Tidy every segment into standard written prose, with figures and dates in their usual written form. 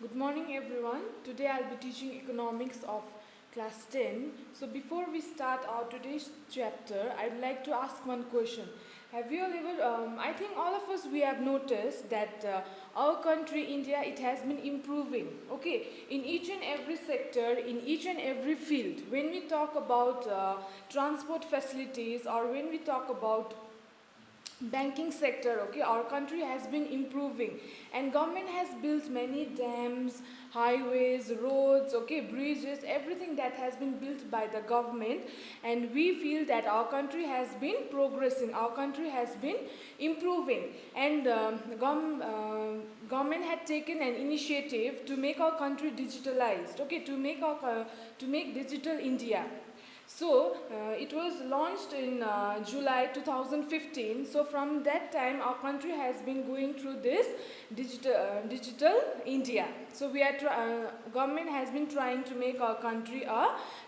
Good morning everyone. Today I'll be teaching economics of class 10. So before we start our today's chapter, I'd like to ask one question. Have you all ever, I think all of us we have noticed that our country India, it has been improving, okay, in each and every sector, in each and every field. When we talk about transport facilities or when we talk about banking sector, okay, our country has been improving and government has built many dams, highways, roads, okay, bridges, everything that has been built by the government, and we feel that our country has been progressing, our country has been improving, and government had taken an initiative to make our country digitalized, okay, to make digital India. So it was launched in July 2015. So from that time, our country has been going through this digital India. So government has been trying to make our country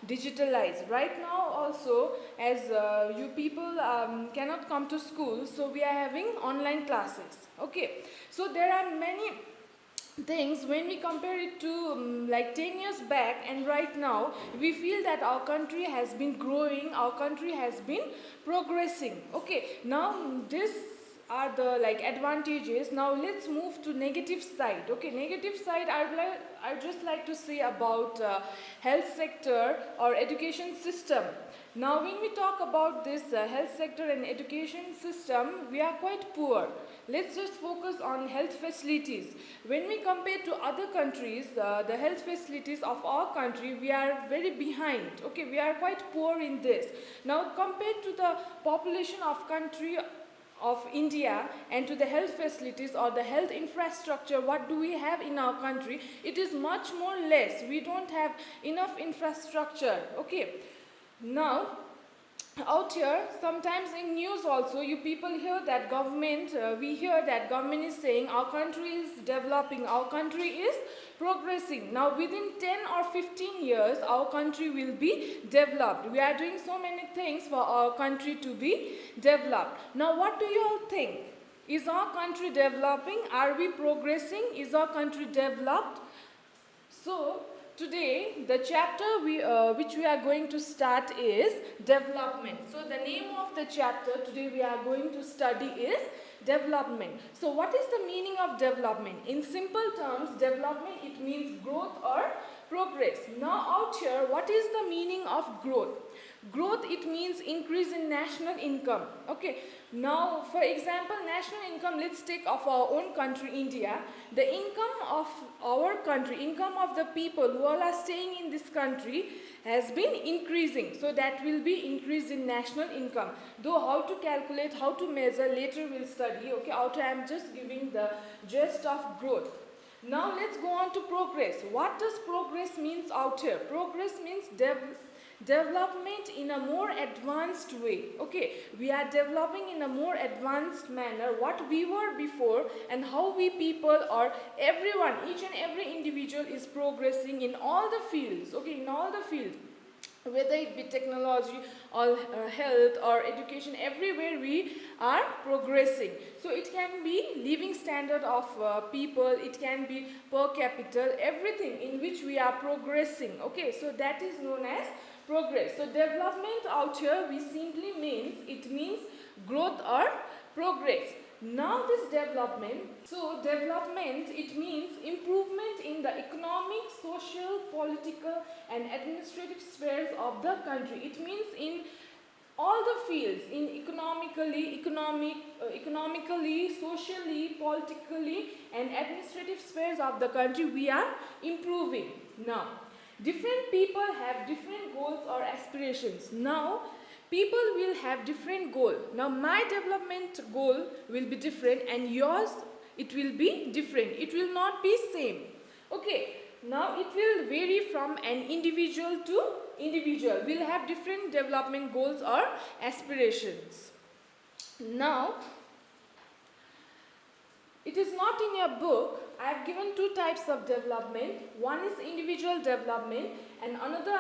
digitalized. Right now, also as you people cannot come to school, so we are having online classes. Okay, so there are many things when we compare it to like 10 years back and right now, we feel that our country has been growing, our country has been progressing. Okay, now this are the like advantages. Now let's move to negative side. Okay, negative side, I'd just like to say about health sector or education system. Now when we talk about this health sector and education system, we are quite poor. Let's just focus on health facilities. When we compare to other countries, the health facilities of our country, we are very behind. Okay, we are quite poor in this. Now compared to the population of country of India and to the health facilities or the health infrastructure, what do we have in our country? It is much more less. We don't have enough infrastructure. Okay, now out here sometimes in news also you people hear that government, we hear that government is saying our country is developing, our country is progressing. Now within 10 or 15 years our country will be developed. We are doing so many things for our country to be developed. Now what do you all think? Is our country developing? Are we progressing? Is our country developed? So today the chapter which we are going to start is development. So the name of the chapter today we are going to study is development. So what is the meaning of development? In simple terms, development, it means growth or progress. Now out here, what is the meaning of growth? Growth, it means increase in national income. Okay, now for example, national income, let's take of our own country India. The income of our country, income of the people who all are staying in this country has been increasing. So that will be increase in national income. Though how to calculate, how to measure, later we'll study. Okay, out I am just giving the gist of growth. Now let's go on to progress. What does progress means out here? Progress means development in a more advanced way. Okay, we are developing in a more advanced manner what we were before, and how we people or everyone, each and every individual is progressing in all the fields. Okay, in all the fields, whether it be technology or health or education, everywhere we are progressing. So it can be living standard of people, it can be per capita, everything in which we are progressing. Okay, so that is known as progress. So development out here we simply means, it means growth or progress. Now this development, so development, it means improvement in the economic, social, political and administrative spheres of the country. It means in all the fields, in economically, socially, politically and administrative spheres of the country we are improving. Now different people have different goals or aspirations. Now people will have different goal. Now my development goal will be different and yours, it will be different. It will not be same. Okay, now it will vary from an individual to individual. We'll have different development goals or aspirations. Now it is not in your book. I have given two types of development. One is individual development and another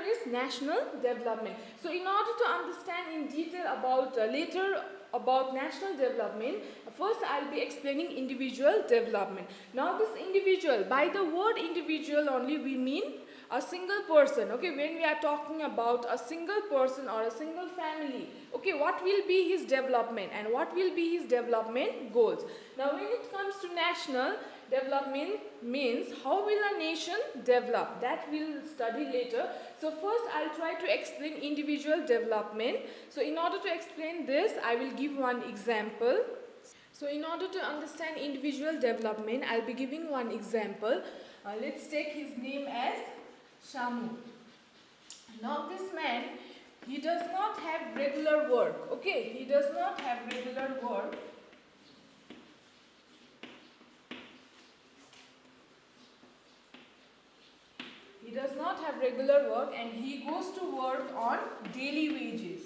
is national development. So in order to understand in detail about later about national development, first I'll be explaining individual development. Now this individual, by the word individual only we mean a single person. Okay, when we are talking about a single person or a single family, okay, what will be his development and what will be his development goals? Now when it comes to national development, means how will a nation develop, that we'll study later. So first I'll try to explain individual development. So in order to explain this, I will give one example. So in order to understand individual development, I'll be giving one example. Let's take his name as Shamu. Now this man, he does not have regular work. Okay, he does not have regular work. He does not have regular work and he goes to work on daily wages.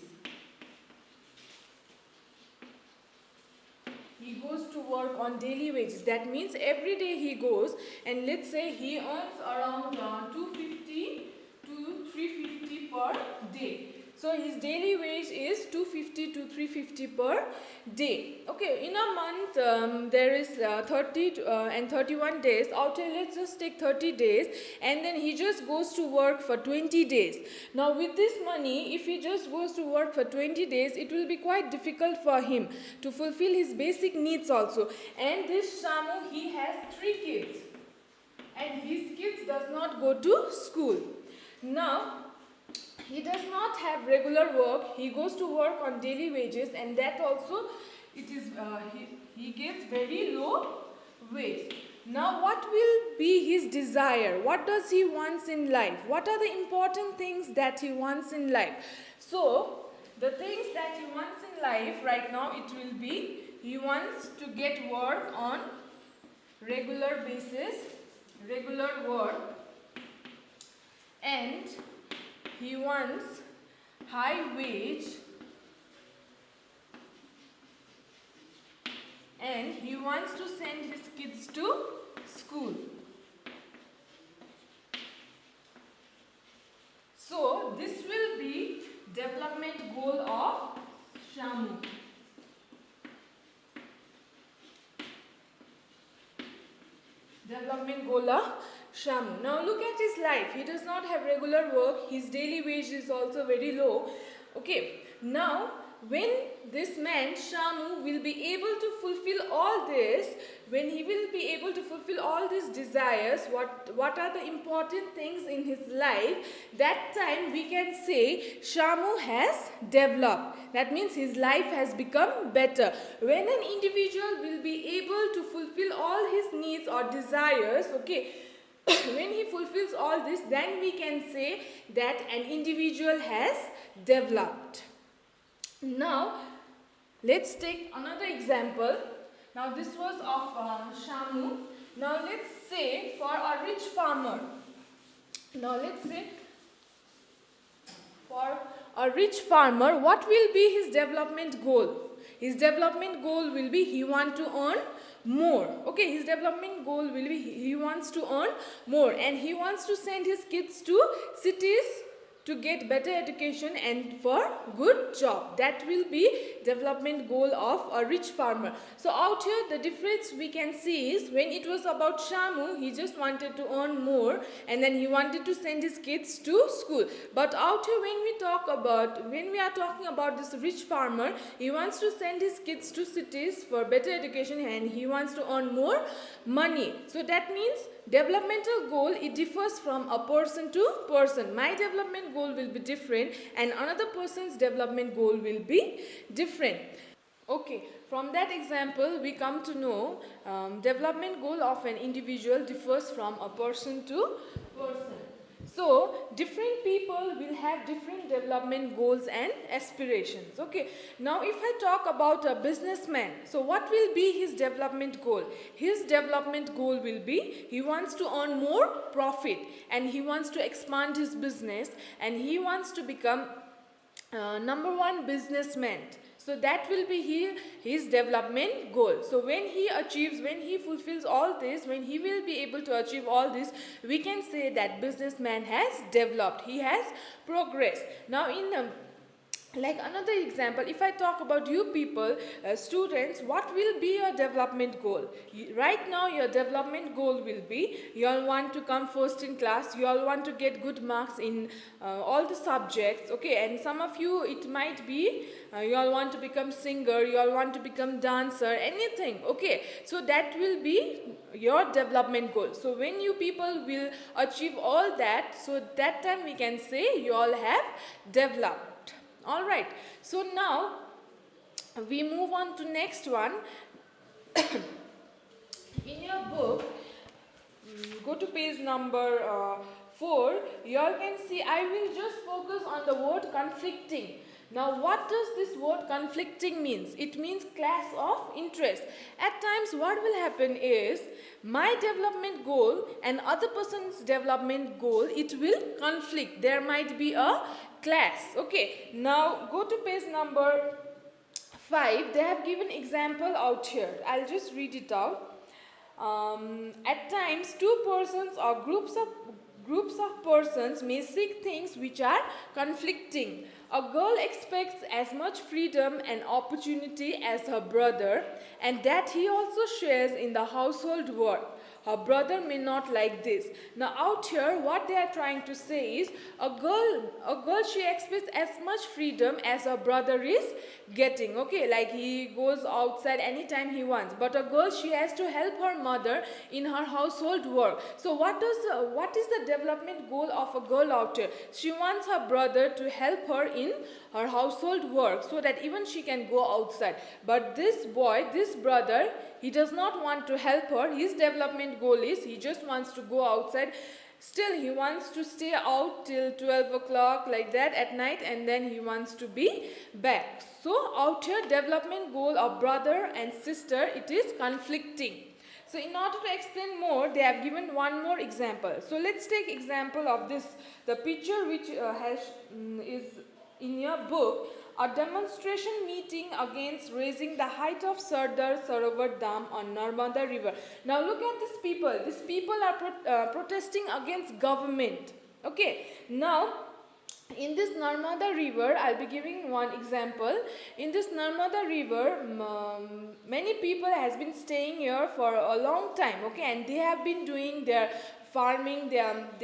He goes to work on daily wages. That means every day he goes, and let's say he earns around 250 to 350 per day. So his daily wage is 250 to 350 per day. Okay, in a month there is 30 and 31 days. Out here, let's just take 30 days, and then he just goes to work for 20 days. Now with this money, if he just goes to work for 20 days, it will be quite difficult for him to fulfill his basic needs also. And this Shamu, he has 3 kids, and his kids does not go to school. Now he does not have regular work. He goes to work on daily wages, and that also it is he gets very low wage. Now what will be his desire? What does he wants in life? What are the important things that he wants in life? So the things that he wants in life right now, it will be, he wants to get work on regular basis, regular work, and he wants high wage, and he wants to send his kids to school. So this will be development goal of Shamu. Development goal of Shamu. Now look at his life. He does not have regular work. His daily wage is also very low. Okay. Now when this man Shamu will be able to fulfill all this, when he will be able to fulfill all these desires, what are the important things in his life, that time we can say Shamu has developed. That means his life has become better. When an individual will be able to fulfill all his needs or desires, okay, when he fulfills all this, then we can say that an individual has developed. Now let's take another example. Now this was of Shamu. Now let's say for a rich farmer. Now let's say for a rich farmer, what will be his development goal? His development goal will be he wants to earn more. Okay, his development goal will be he wants to earn more, and he wants to send his kids to cities to get better education and for good job. That will be development goal of a rich farmer. So out here the difference we can see is when it was about Shamu, he just wanted to earn more and then he wanted to send his kids to school. But out here when we are talking about this rich farmer, he wants to send his kids to cities for better education and he wants to earn more money. So that means developmental goal, it differs from a person to person. My development goal will be different and another person's development goal will be different. Okay, from that example we come to know development goal of an individual differs from a person to person. So different people will have different development goals and aspirations. Okay, now if I talk about a businessman, so what will be his development goal? His development goal will be he wants to earn more profit and he wants to expand his business and he wants to become #1 businessman. So that will be his development goal. So when he fulfills all this, when he will be able to achieve all this, we can say that businessman has developed. He has progressed. Now in like another example, if I talk about you people, students, what will be your development goal? Right now your development goal will be, you all want to come first in class, you all want to get good marks in all the subjects, okay, and some of you it might be you all want to become singer, you all want to become dancer, anything, okay, so that will be your development goal. So when you people will achieve all that, so that time we can say you all have developed. All right, so now we move on to next one. In your book, go to page number 4, you all can see I will just focus on the word conflicting. Now what does this word conflicting means? It means clash of interest. At times what will happen is my development goal and other person's development goal, it will conflict. There might be a class. Okay, now go to page number 5. They have given example out here. I'll just read it out. At times, two persons or groups of persons may seek things which are conflicting. A girl expects as much freedom and opportunity as her brother, and that he also shares in the household work. Her brother may not like this. Now out here what they are trying to say is a girl she expects as much freedom as her brother is getting. Okay, like he goes outside anytime he wants. But a girl, she has to help her mother in her household work. So what is the development goal of a girl out here? She wants her brother to help her in her household work so that even she can go outside. But this boy, this brother, he does not want to help her. His development goal is he just wants to go outside. Still, he wants to stay out till 12 o'clock like that at night, and then he wants to be back. So out here, development goal of brother and sister, it is conflicting. So in order to explain more, they have given one more example. So let's take example of this, the picture which is in your book. A demonstration meeting against raising the height of Sardar Sarovar Dam on Narmada River. Now look at these people. These people are protesting against government. Okay. Now in this Narmada River, I'll be giving one example. In this Narmada River, many people has been staying here for a long time. Okay, and they have been doing their farming, they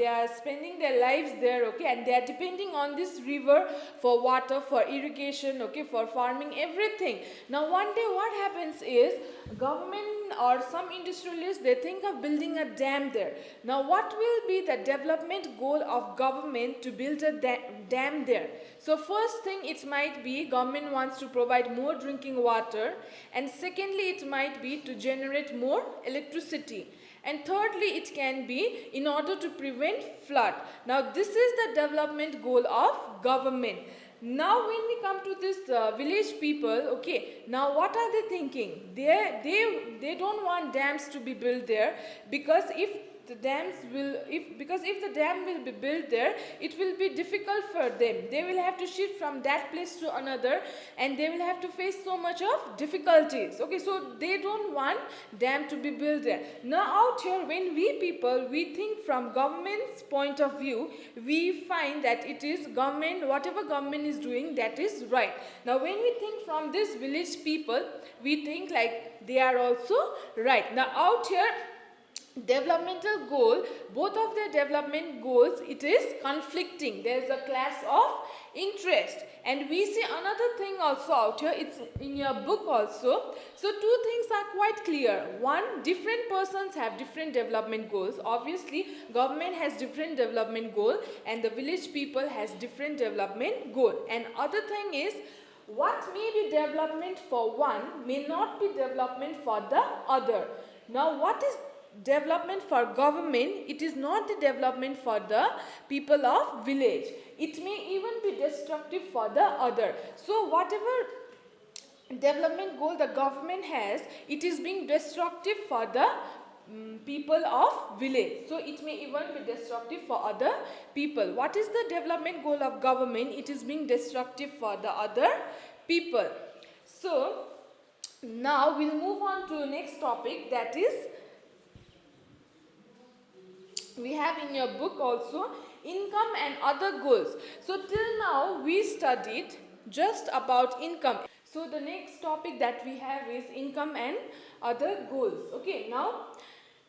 are spending their lives there, okay, and they are depending on this river for water, for irrigation, okay, for farming, everything. Now one day what happens is government or some industrialists, they think of building a dam there. Now what will be the development goal of government to build a dam there? So first thing, it might be government wants to provide more drinking water, and secondly it might be to generate more electricity. And thirdly, it can be in order to prevent flood. Now this is the development goal of government. Now when we come to this village people, okay, now what are they thinking? They don't want dams to be built there, because if the dams will, if the dam will be built there, it will be difficult for them. They will have to shift from that place to another, and they will have to face so much of difficulties. Okay, so they don't want dam to be built there. Now out here, when we people, we think from government's point of view, we find that it is government, whatever government is doing, that is right. Now when we think from this village people, we think like they are also right. Now out here, developmental goal, both of their development goals, it is conflicting. There is a clash of interest. And we see another thing also out here, it's in your book also. So two things are quite clear. One, different persons have different development goals. Obviously government has different development goal, and the village people has different development goal. And other thing is, what may be development for one may not be development for the other. Now what is development for government? It is not the development for the people of village. It may even be destructive for the other. So whatever development goal the government has, it is being destructive for the people of village. So it may even be destructive for other people. What is the development goal of government? It is being destructive for the other people. So now we'll move on to next topic, that is, we have in your book also income and other goals. So till now we studied just about income. So the next topic that we have is income and other goals. Okay, now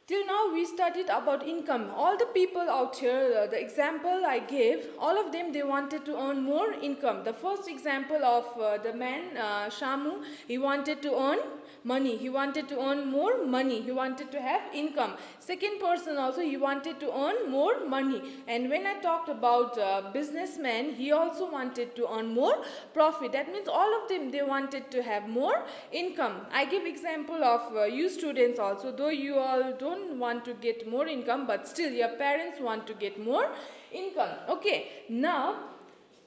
till now we studied about income. All the people out here, the example I gave, all of them, they wanted to earn more income. The first example of the man Shamu, he wanted to earn money. He wanted to earn more money. He wanted to have income. Second person also, he wanted to earn more money. And when I talked about businessman, he also wanted to earn more profit. That means all of them, they wanted to have more income. I give example of you students also, though you all don't want to get more income, but still your parents want to get more income. Okay, now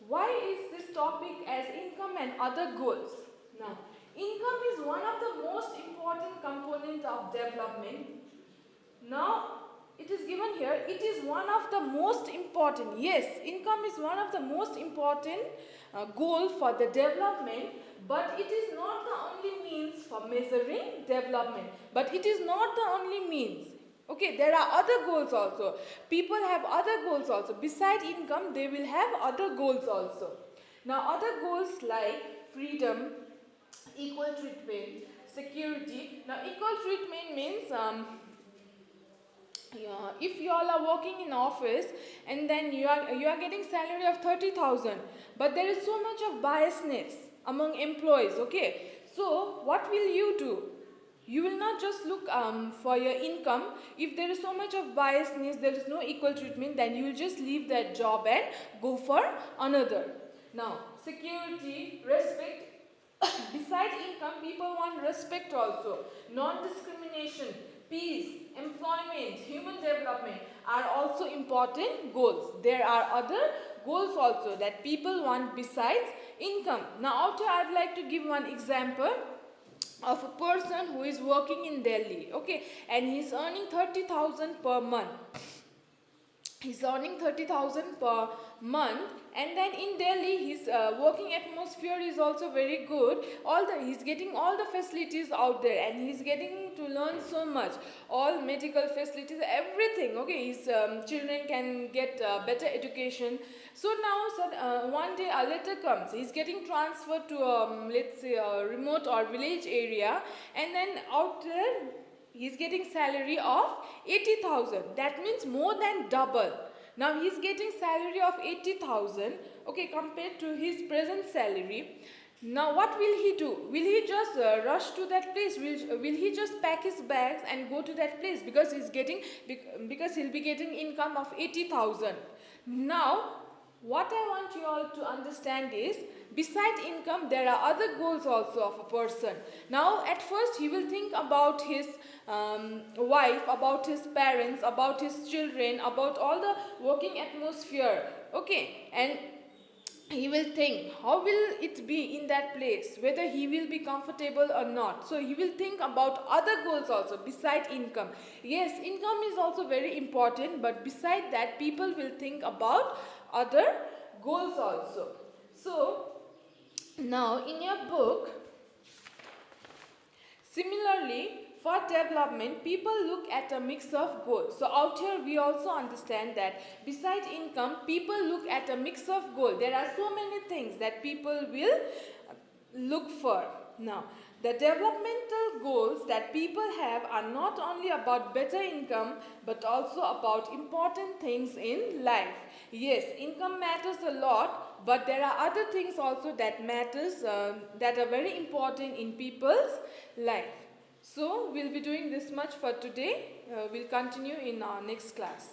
why is this topic as income and other goals? Now, income is one of the most important component of development. Now, it is given here, it is one of the most important. Yes, income is one of the most important goal for the development, but it is not the only means for measuring development. But it is not the only means. Okay, there are other goals also. People have other goals also. Besides income, they will have other goals also. Now, other goals like freedom, equal treatment, security. Now, equal treatment means if you all are working in office and then you are getting salary of 30,000, but there is so much of biasness among employees. Okay, so what will you do? You will not just look for your income. If there is so much of biasness, there is no equal treatment, then you will just leave that job and go for another. Now, security, respect. Besides income, people want respect also. Non-discrimination, peace, employment, human development are also important goals. There are other goals also that people want besides income. Now, out here I would like to give one example of a person who is working in Delhi, okay, and he is earning 30,000 per month. He's earning 30,000 per month, and then in Delhi his working atmosphere is also very good. He's getting all the facilities out there, and he's getting to learn so much, all medical facilities, everything. Okay, his children can get better education. So now one day a letter comes. He's getting transferred to let's say a remote or village area, and then out there he's getting salary of 80,000. That means more than double. Now he's getting salary of 80,000, okay, compared to his present salary. Now what will he do? Will he just rush to that place? Will he just pack his bags and go to that place because he'll be getting income of 80,000? Now what I want you all to understand is, besides income, there are other goals also of a person. Now, at first, he will think about his wife, about his parents, about his children, about all the working atmosphere. Okay, and he will think, how will it be in that place, whether he will be comfortable or not. So he will think about other goals also beside income. Yes, income is also very important, but beside that, people will think about other goals also. So now in your book, similarly, for development, people look at a mix of goals. So out here we also understand that besides income, people look at a mix of goals. There are so many things that people will look for. Now, the developmental goals that people have are not only about better income, but also about important things in life. Yes, income matters a lot, but there are other things also that matters, that are very important in people's life. So, we'll be doing this much for today. We'll continue in our next class.